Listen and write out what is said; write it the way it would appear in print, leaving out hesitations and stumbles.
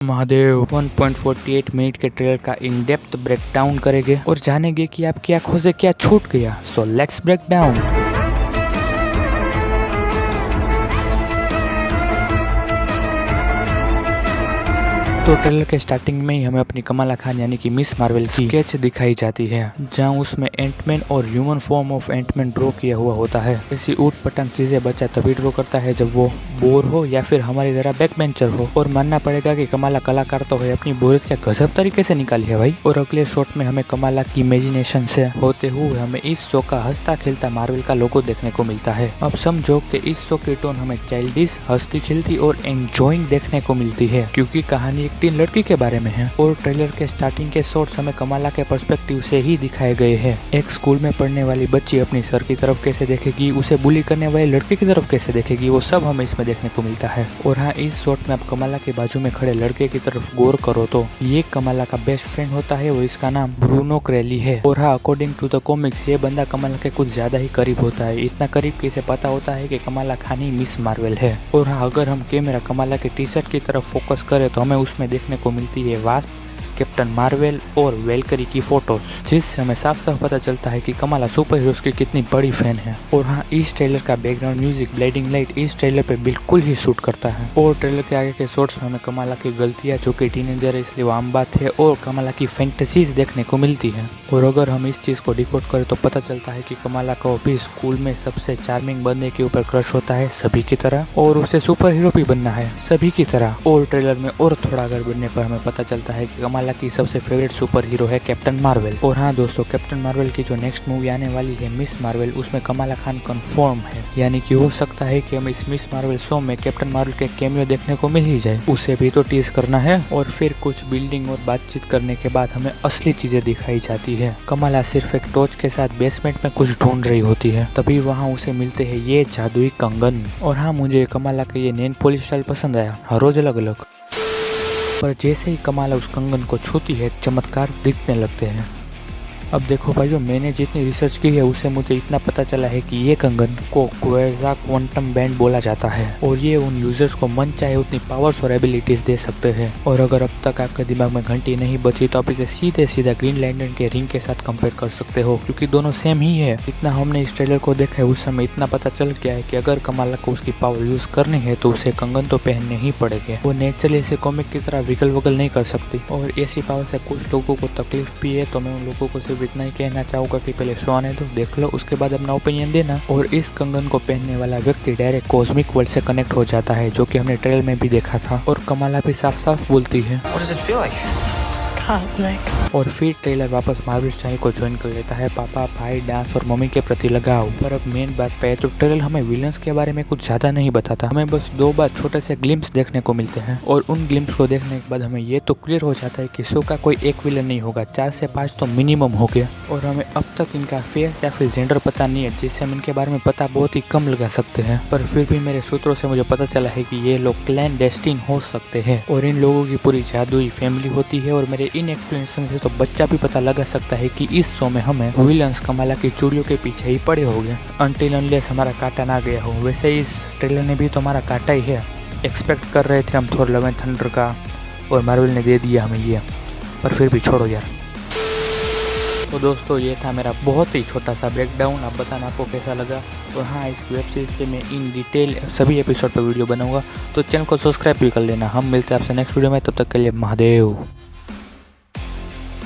Mahadev 1.48 minute के trailer का in depth breakdown करेंगे और जानेंगे कि आपकी आंखों से क्या छूट गया। So let's break down. तो ट्रेलर के स्टार्टिंग में ही हमें अपनी कमाला खान यानी कि मिस मार्वल की स्केच दिखाई जाती है, जहां उसमें एंटमैन और human form of Antman draw किया हुआ होता है। ऐसी ऊट पटांग चीजें बच्चा तभी ड्रॉ करता है जब वो बोर हो या फिर हमारी तरह बैक बेंचर हो। और मानना पड़ेगा कि कमाला कलाकार तो है, अपनी बोरियत क्या गजब तरीके से निकाली है भाई। और अगले शॉट में हमें कमाला की इमेजिनेशन से होते हुए हमें इस शो का हंसता खेलता मार्वल का लोगो देखने को मिलता है। अब समझो कि इस शो की टोन हमें चाइल्डिश, हंसती खेलती और एंजॉइंग देखने को मिलती है, क्योंकि कहानी टीन लड़की के बारे में है। और ट्रेलर के स्टार्टिंग के शॉट्स हमें कमाला के पर्सपेक्टिव से ही दिखाए गए हैं। एक स्कूल में पढ़ने वाली बच्ची अपनी सर की तरफ कैसे देखेगी, उसे बुली करने वाली लड़के की तरफ कैसे देखेगी, वो सब हमें इसमें देखने को मिलता है। और हाँ, इस शॉट में आप कमाला के बाजू में खड़े लड़के की तरफ गौर करो तो ये कमाला का बेस्ट फ्रेंड होता है और इसका नाम ब्रूनो क्रेली है। और हाँ, अकॉर्डिंग टू द कॉमिक्स ये बंदा कमाला के कुछ ज्यादा ही करीब होता है, इतना करीब कि इसे पता होता है कि कमाला खान ही मिस मार्वल है। और हाँ, अगर हम कैमरा कमाला के टी शर्ट की तरफ फोकस करें तो हमें उसमें देखने को मिलती है वास्प, कैप्टन मार्वल और वेलकरी की फोटोज, जिससे हमें साफ साफ पता चलता है कि कमाला सुपर हीरोज की कितनी बड़ी फैन है। और हाँ, इस ट्रेलर का बैकग्राउंड म्यूजिक ब्लाइंडिंग लाइट इस ट्रेलर पे बिल्कुल ही सूट करता है। और ट्रेलर के आगे के शॉट्स में हमें कमाला की गलतियां, जो कि टीनेजर है इसलिए वो आम बात है, और कमाला की फैंटेसीज देखने को मिलती है। और अगर हम इस चीज को डिकोड करें तो पता चलता है कि कमाला को भी स्कूल में सबसे चार्मिंग बंदे के ऊपर क्रश होता है सभी की तरह, और उसे सुपर हीरो भी बनना है सभी की तरह। और ट्रेलर में और थोड़ा आगे बढ़ने पर हमें पता चलता है कि कमाला की सबसे फेवरेट सुपर हीरो है कैप्टन मार्वल। और हाँ दोस्तों, कैप्टन मार्वल की जो नेक्स्ट मूवी आने वाली है मिस मार्वल, उसमें कमाला खान कंफर्म है, यानी कि हो सकता है कि हम इस मिस मार्वल शो में कैप्टन मार्वल के कैमियो देखने को मिल ही जाए। उसे भी तो टीज करना है। और फिर कुछ बिल्डिंग और बातचीत करने के बाद हमें असली चीजें दिखाई जाती है। कमाला सिर्फ एक टॉर्च के साथ बेसमेंट में कुछ ढूंढ रही होती है, तभी वहाँ उसे मिलते हैं ये जादुई कंगन। और हाँ, मुझे कमाला का ये नेल पॉलिश स्टाइल पसंद आया, हर रोज अलग अलग। पर जैसे ही कमाला उस कंगन को छूती है, चमत्कार दिखने लगते हैं। अब देखो भाइयों, मैंने जितनी रिसर्च की है उससे मुझे इतना पता चला है कि ये कंगन को क्वेज़ा क्वांटम बैंड बोला जाता है, और ये उन यूजर्स को मन चाहे उतनी पावर्स और एबिलिटीज दे सकते हैं। और अगर अब तक आपके दिमाग में घंटी नहीं बची तो आप इसे सीधे सीधा ग्रीन लैंटर्न के रिंग के साथ कंपेयर कर सकते हो, क्योंकि दोनों सेम ही है। इतना हमने इस ट्रेलर को देखा है, उस समय इतना पता चल गया है कि अगर कमाला को उसकी पावर यूज करनी है तो उसे कंगन तो पहनने ही पड़ेगा। वो नेचुरली ऐसे कॉमिक की तरह विगल वगल नहीं कर सकती, और ऐसी पावर से कुछ लोगों को तकलीफ भी है। तो मैं उन लोगों को सिर्फ इतना ही कहना चाहूंगा कि पहले शो आने दो, देख लो, उसके बाद अपना ओपिनियन देना। और इस कंगन को पहनने वाला व्यक्ति डायरेक्ट कॉस्मिक वर्ल्ड से कनेक्ट हो जाता है, जो कि हमने ट्रेलर में भी देखा था। और कमाला भी साफ साफ बोलती है और फिर ट्रेलर वापस मार्वल स्टाइल को ज्वाइन कर लेता है, पापा, भाई, डांस और मम्मी के प्रति लगाव। पर अब मेन बात पे तो ट्रेलर हमें विलन्स के बारे में कुछ ज्यादा नहीं बताता, हमें बस 2 बार छोटे से ग्लिम्स देखने को मिलते हैं। और उन ग्लिम्स को देखने के बाद हमें ये तो क्लियर हो जाता है कि शो का कोई एक विलन नहीं होगा, 4 से 5 तो मिनिमम हो गया। और हमें अब तक इनका फेस या फिर जेंडर पता नहीं है, जिससे हम इनके बारे में पता बहुत ही कम लगा सकते हैं। पर फिर भी मेरे सूत्रों से मुझे पता चला है कि ये लोग क्लैन डेस्टिन हो सकते हैं, और इन लोगों की पूरी जादुई फैमिली होती है। और मेरे इन एक्सप्लेनेशन से तो बच्चा भी पता लगा सकता है कि इस शो में हमें विलन्स कमाला की चूड़ियों के पीछे ही पड़े होंगे, अनटिल अनलेस हमारा काटा ना गया हो। वैसे इस ट्रेलर ने भी तो हमारा काटा ही है। एक्सपेक्ट कर रहे थे हम थोर लव एंड थंडर का, और मार्वल ने दे दिया हमें ये, पर फिर भी छोड़ो यार। तो दोस्तों, ये था मेरा बहुत ही छोटा सा ब्रेकडाउन। आप बताना आपको कैसा लगा। और हाँ, इस वेब सीरीज पे मैं इन डिटेल सभी एपिसोड पर वीडियो बनाऊंगा, तो चैनल को सब्सक्राइब भी कर लेना। हम मिलते हैं आपसे नेक्स्ट वीडियो में, तब तक के लिए महादेव।